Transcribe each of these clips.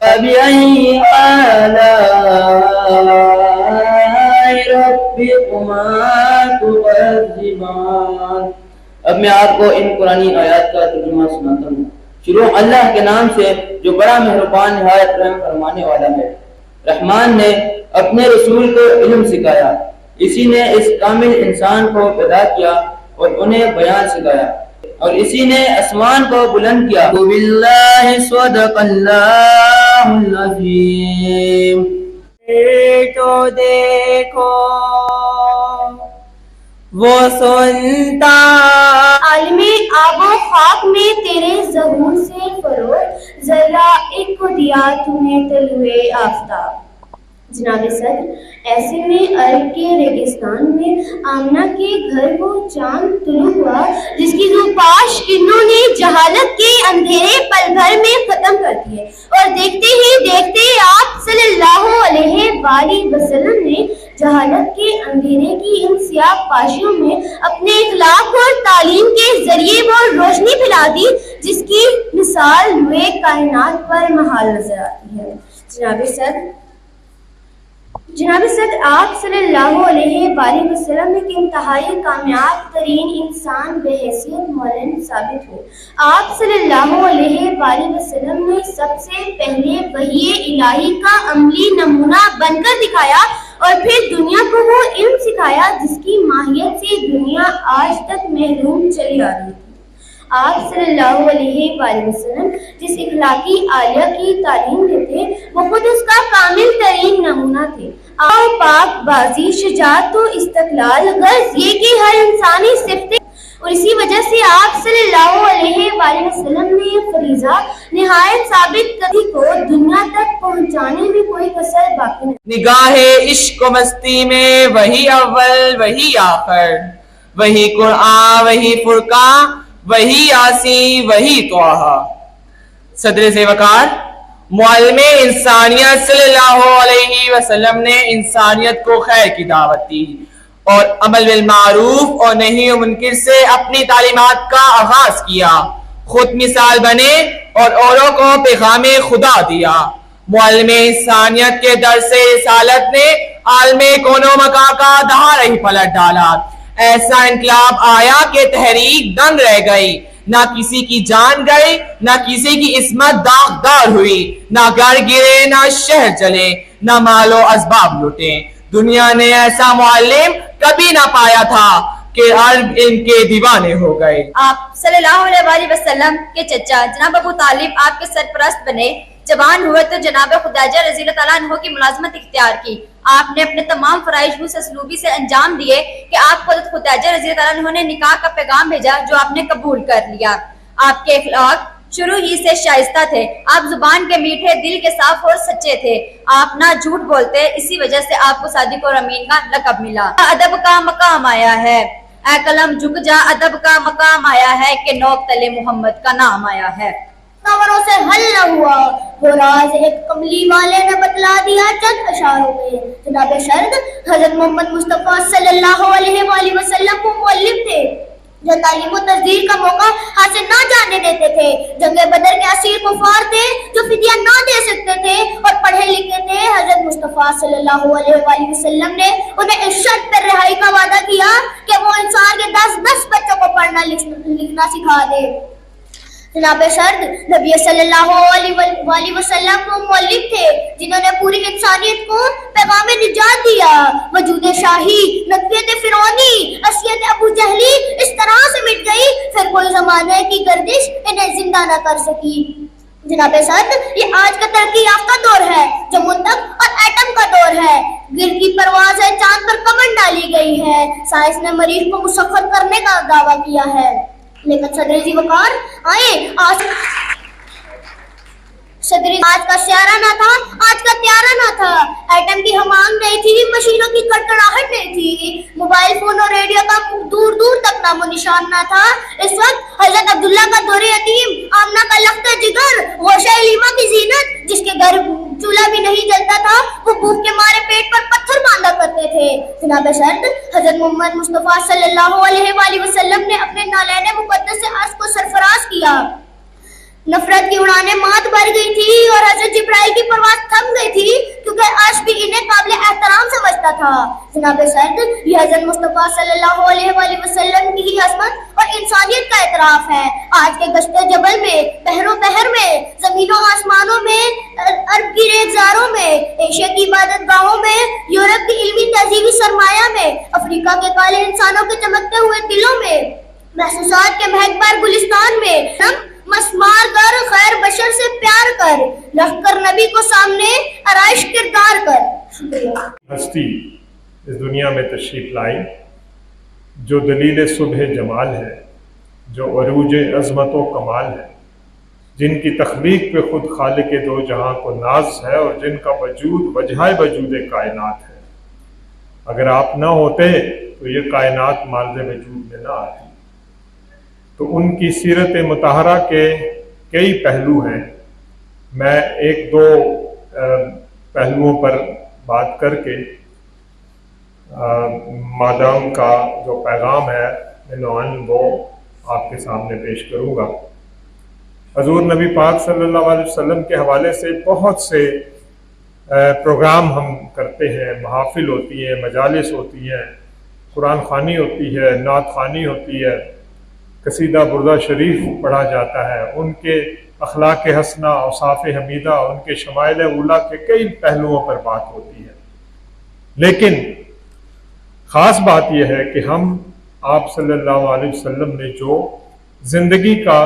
فبأي آلاء ربكما تكذبان۔ اب میں آپ کو ان قرآنی آیات کا ترجمہ سناتا ہوں۔ شروع اللہ کے نام سے جو بڑا مہربان نہایت رحم فرمانے والا ہے۔ رحمان نے اپنے رسول کو علم سکھایا، اسی نے اس کامل انسان کو پیدا کیا اور انہیں بیان سکھایا، اور اسی نے آسمان کو بلند کیا۔ باللہ صدق اللہ العظیم۔ تو دیکھو وہ سنتا عالم آب و خاک میں تیرے ظہور سے فروغ، ذرا ایک کو دیا تو نے طلوع آفتاب۔ جناب صدر، ایسے میں عرب کے ریگستان میں آمنہ کے گھر وہ چاند طلوع ہوا جس کی زوپاش کرنوں نے جہالت کے اندھیرے پل بھر میں ختم کر دیے، اور دیکھتے ہی دیکھتے آپ صلی اللہ علیہ وآلہ وسلم نے جہالت کے اندھیرے کی ان سیاہ پاشیوں میں اپنے اخلاق اور تعلیم کے ذریعے وہ روشنی پھیلا دی جس کی مثال ہوئے کائنات پر محال نظر آتی ہے۔ جناب صدر، آپ صلی اللہ علیہ وآلہ وسلم ایک انتہائی کامیاب ترین انسان بحیثیت مولانا ثابت ہوئے۔ آپ صلی اللہ علیہ وآلہ وسلم نے سب سے پہلے وحی الہی کا عملی نمونہ بن کر دکھایا، اور پھر دنیا کو وہ علم سکھایا جس کی ماہیت سے دنیا آج تک محروم چلی آ رہی تھی۔ آپ صلی اللہ علیہ وآلہ وسلم جس اخلاقی عالیہ کی تعلیم دیتے وہ خود اس کا کامل ترین نمونہ تھے۔ آؤ پاک بازی، شجاعت و استقلال غرض یہ کہ ہر انسانی صفت، اور اسی وجہ سے آپ صلی اللہ علیہ وآلہ وسلم نے یہ فریضہ نہایت ثابت قدمی کو دنیا تک پہنچانے میں کوئی کسر باقی نہیں۔ نگاہ عشق و مستی میں وہی اول وہی آخر، وہی قرآن وہی فرقان وہی یاسین وہی طٰہٰ۔ صدر سے وقار معلم انسانیت صلی اللہ علیہ وسلم نے انسانیت کو خیر کی دعوت دی اور عمل بالمعروف اور نہی منکر سے اپنی تعلیمات کا آغاز کیا، خود مثال بنے اور اوروں کو پیغام خدا دیا۔ معلم انسانیت کے درس رسالت نے عالم کون و مکان کا دہارہ ہی پلٹ ڈالا۔ ایسا انقلاب آیا کہ تحریک دنگ رہ گئی، نہ کسی کی جان گئی، نہ کسی کی عصمت داغدار ہوئی، نہ گھر گرے، نہ شہر جلے، نہ مال و اسباب لوٹے۔ دنیا نے ایسا معلم کبھی نہ پایا تھا کہ عرب ان کے دیوانے ہو گئے۔ آپ صلی اللہ علیہ وآلہ وسلم کے چچا جناب ابو طالب آپ کے سرپرست بنے۔ جوان ہوئے تو جناب خدیجہ رضی اللہ تعالیٰ عنہ کی ملازمت اختیار کی۔ آپ نے اپنے تمام فرائض اس اسلوبی سے انجام دیے کہ آپ حضرت خدیجہ رضی اللہ تعالیٰ عنہ نے نکاح کا پیغام بھیجا جو آپ نے قبول کر لیا۔ آپ کے اخلاق شروع ہی سے شائستہ تھے، آپ زبان کے میٹھے، دل کے صاف اور سچے تھے، آپ نہ جھوٹ بولتے، اسی وجہ سے آپ کو صادق اور امین کا لقب ملا۔ ادب کا مقام آیا ہے، اے قلم جھک جا، ادب کا مقام آیا ہے کہ نوک تلے محمد کا نام آیا ہے۔ نوروں سے حل نہ ہوا وہ راز ایک کملی والے نے بتلا دیا چند اشاروں میں۔ جناب شرد حضرت محمد مصطفیٰ صلی اللہ علیہ وآلہ وسلم وہ معلم تھے جو تعلیم و تذکیر کا موقع حاصل نہ جانے دیتے تھے، جنگ بدر کے اسیر کفار تھے جو فدیہ نہ دے سکتے تھے اور پڑھے لکھے تھے۔ حضرت مصطفیٰ صلی اللہ علیہ وآلہ وسلم نے انہیں اس شرط پر رہائی کا وعدہ کیا کہ وہ انسان کے 10 بچوں کو پڑھنا لکھنا سکھا دے۔ جناب سرد نبی صلی اللہ علیہ وسلم وہ مولد تھے جنہوں نے پوری انسانیت کو پیغام نجات دیا۔ وجود شاہی، نبوت فرعونی، عصیت ابو جہلی اس طرح سے مٹ گئی پھر کوئی زمانے کی گردش انہیں زندہ نہ کر سکی۔ جناب سرد یہ آج کا ترقی یافتہ دور ہے جو منطق اور ایٹم کا دور ہے۔ گر کی پرواز ہے، چاند پر کمر ڈالی گئی ہے، سائنس نے مریخ کو مسخر کرنے کا دعویٰ کیا ہے، لیکن صدر جی وقار آئے آج کا سیارہ نہ تھا، آج کا تیارہ نہ تھا، ایٹم کی ہمانگ نہیں تھی، مشینوں کی کڑکڑاہٹ نہیں تھی، موبائل فون اور ریڈیو کا دور دور تک نام و نشان نہ تھا۔ اس وقت حضرت عبداللہ کا دور یتیم، آمنہ کا لخت جگر، غوشہ علیمہ کی زینت، جس کے گھر چولہا بھی نہیں جلتا تھا وہ بھوک کے مارے پیٹ پر پتھر باندھا کرتے تھے۔ جناب شرط حضرت محمد مصطفیٰ صلی اللہ علیہ وآلہ وسلم نے اپنے نالین مقدس سے عرش کو سرفراز کیا۔ نفرت کی اڑانیں مات بھر گئی تھی اور حضرت جبرائیل کی پرواز تھم گئی تھی کیونکہ عرش بھی انہیں قابل احترام سمجھتا تھا۔ جناب سرد یہ حضرت مصطفیٰ صلی اللہ علیہ وآلہ وسلم کی ہی عظمت اور انسانیت کا اعتراف ہے۔ آج کے گشت جبل میں، بحر و بحر میں، زمین و آسمانوں میں، عرب کی ریگزاروں میں، ایشیا کی عبادت گاہوں میں، یورپ کی علمی تہذیبی سرمایہ میں، افریقہ کے کالے انسانوں کے چمکتے ہوئے دلوں میں، محسوسات کے مہکبار گلستان میں ہم مسمار کر خیر بشر سے پیار کر رکھ کر نبی کو سامنے آرائش کردار کر۔ شکریہ۔ ہستی اس دنیا میں تشریف لائی جو دلیل صبح جمال ہے، جو عروج عظمت و کمال ہے، جن کی تخلیق پہ خود خالق دو جہاں کو ناز ہے اور جن کا وجود وجہ وجود کائنات ہے۔ اگر آپ نہ ہوتے تو یہ کائنات مالز وجود میں نہ آتی۔ تو ان کی سیرت مطہرہ کے کئی پہلو ہیں، میں ایک دو پہلوؤں پر بات کر کے مادام کا جو پیغام ہے عنوان وہ آپ کے سامنے پیش کروں گا۔ حضور نبی پاک صلی اللہ علیہ وسلم کے حوالے سے بہت سے پروگرام ہم کرتے ہیں، محافل ہوتی ہیں، مجالس ہوتی ہیں، قرآن خوانی ہوتی ہے، نعت خوانی ہوتی ہے، قصیدہ بردہ شریف پڑھا جاتا ہے، ان کے اخلاق حسنہ، اوصاف حمیدہ، ان کے شمائل اولیٰ کے کئی پہلوؤں پر بات ہوتی ہے۔ لیکن خاص بات یہ ہے کہ ہم آپ صلی اللہ علیہ وسلم نے جو زندگی کا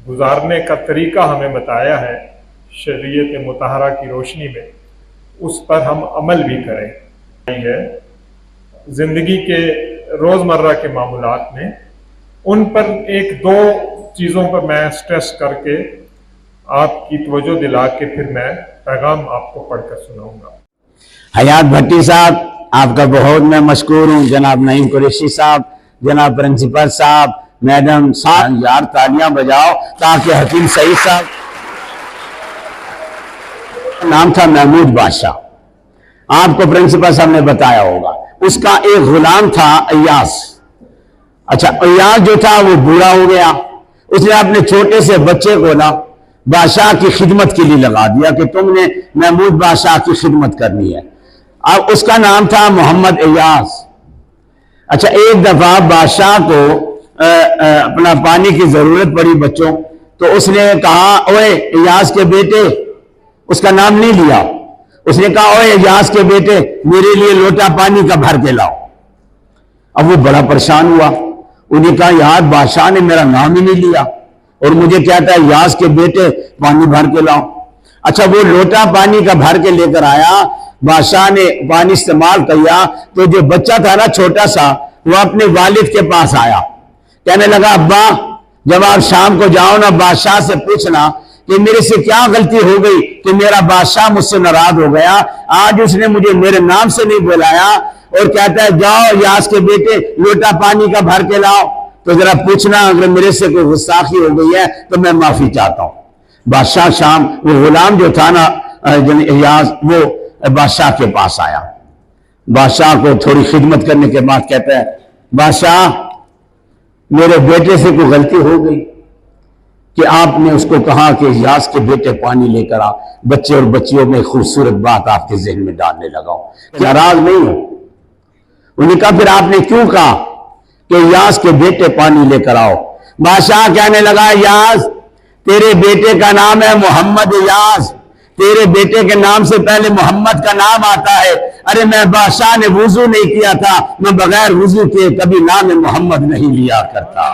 گزارنے کا طریقہ ہمیں بتایا ہے شریعت مطہرہ کی روشنی میں، اس پر ہم عمل بھی کریں۔ زندگی کے روزمرہ کے معاملات میں ان پر ایک دو چیزوں پر میں سٹریس کر کے آپ کی توجہ دلا کے پھر میں پیغام آپ کو پڑھ کر سناؤں گا۔ حیات بھٹی صاحب آپ کا بہت میں مشکور ہوں، جناب نعیم قریشی صاحب، جناب پرنسپل صاحب، میڈم صاحب، یار تالیاں بجاؤ تاکہ حکیم سعید صاحب، نام تھا محمود بادشاہ، آپ کو پرنسپل صاحب نے بتایا ہوگا، اس کا ایک غلام تھا ایاس۔ اچھا ایاس جو تھا وہ بوڑھا ہو گیا، اس نے اپنے چھوٹے سے بچے کو نا بادشاہ کی خدمت کے لیے لگا دیا کہ تم نے محمود بادشاہ کی خدمت کرنی ہے۔ اب اس کا نام تھا محمد ایاس۔ اچھا ایک دفعہ بادشاہ کو اپنا پانی کی ضرورت پڑی بچوں، تو اس نے کہا اوے ایاس کے بیٹے، اس کا نام نہیں لیا، اس نے کہا اوے ایاس کے بیٹے میرے لیے لوٹا پانی کا بھر کے لاؤ۔ اب وہ بڑا پریشان ہوا، انہیں کہا یار بادشاہ نے میرا نام ہی نہیں لیا اور مجھے کہتا ہے ایاس کے بیٹے پانی بھر کے لاؤ۔ اچھا وہ لوٹا پانی کا بھر کے لے کر آیا، بادشاہ نے پانی استعمال کیا تو جو بچہ تھا نا چھوٹا سا، وہ اپنے والد کے پاس آیا، کہنے لگا ابا جب آپ شام کو جاؤ نا بادشاہ سے پوچھنا کہ میرے سے کیا غلطی ہو گئی کہ میرا بادشاہ مجھ سے ناراض ہو گیا، آج اس نے مجھے میرے نام سے نہیں بلایا اور کہتا ہے جاؤ ایاس کے بیٹے لوٹا پانی کا بھر کے لاؤ، تو ذرا پوچھنا اگر میرے سے کوئی گستاخی ہو گئی ہے تو میں معافی چاہتا ہوں۔ بادشاہ شام وہ غلام جو تھا نا ایاس، وہ بادشاہ کے پاس آیا، بادشاہ کو تھوڑی خدمت کرنے کے بعد کہتا ہے بادشاہ میرے بیٹے سے کوئی غلطی ہو گئی کہ آپ نے اس کو کہا کہ ایاس کے بیٹے پانی لے کر آ، بچے اور بچیوں میں خوبصورت بات آپ کے ذہن میں ڈالنے لگا ہوں، ناراض نہیں ہوں۔ انہوں نے کہا پھر آپ نے کیوں کہا کہ ایاس کے بیٹے پانی لے کر آؤ؟ بادشاہ کہنے لگا ایاس تیرے بیٹے کا نام ہے محمد ایاس، تیرے بیٹے کے نام سے پہلے محمد کا نام آتا ہے۔ ارے میں بادشاہ نے وضو نہیں کیا تھا، میں بغیر وضو کے کبھی نام محمد نہیں لیا کرتا۔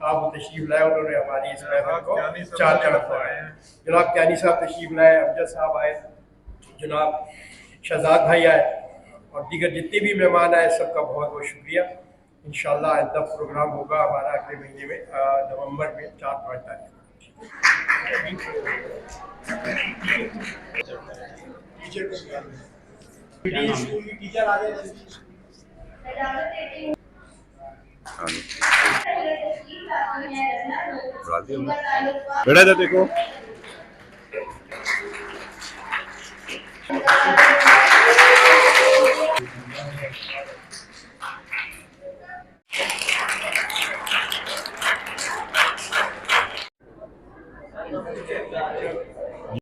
آپ وہ تشریف لائے, انہوں نے ہماری اس محفل کو چار چاند لگائے ہیں. جناب کیانی صاحب تشریف لائے, امجد صاحب آئے, جناب شہزاد بھائی آئے, اور دیگر جتنے بھی مہمان آئے سب کا بہت بہت شکریہ. انشاءاللہ آئندہ پروگرام ہوگا ہمارا اگلے مہینے میں نومبر میں 4-5 تاریخ. بیٹا جا دیکھو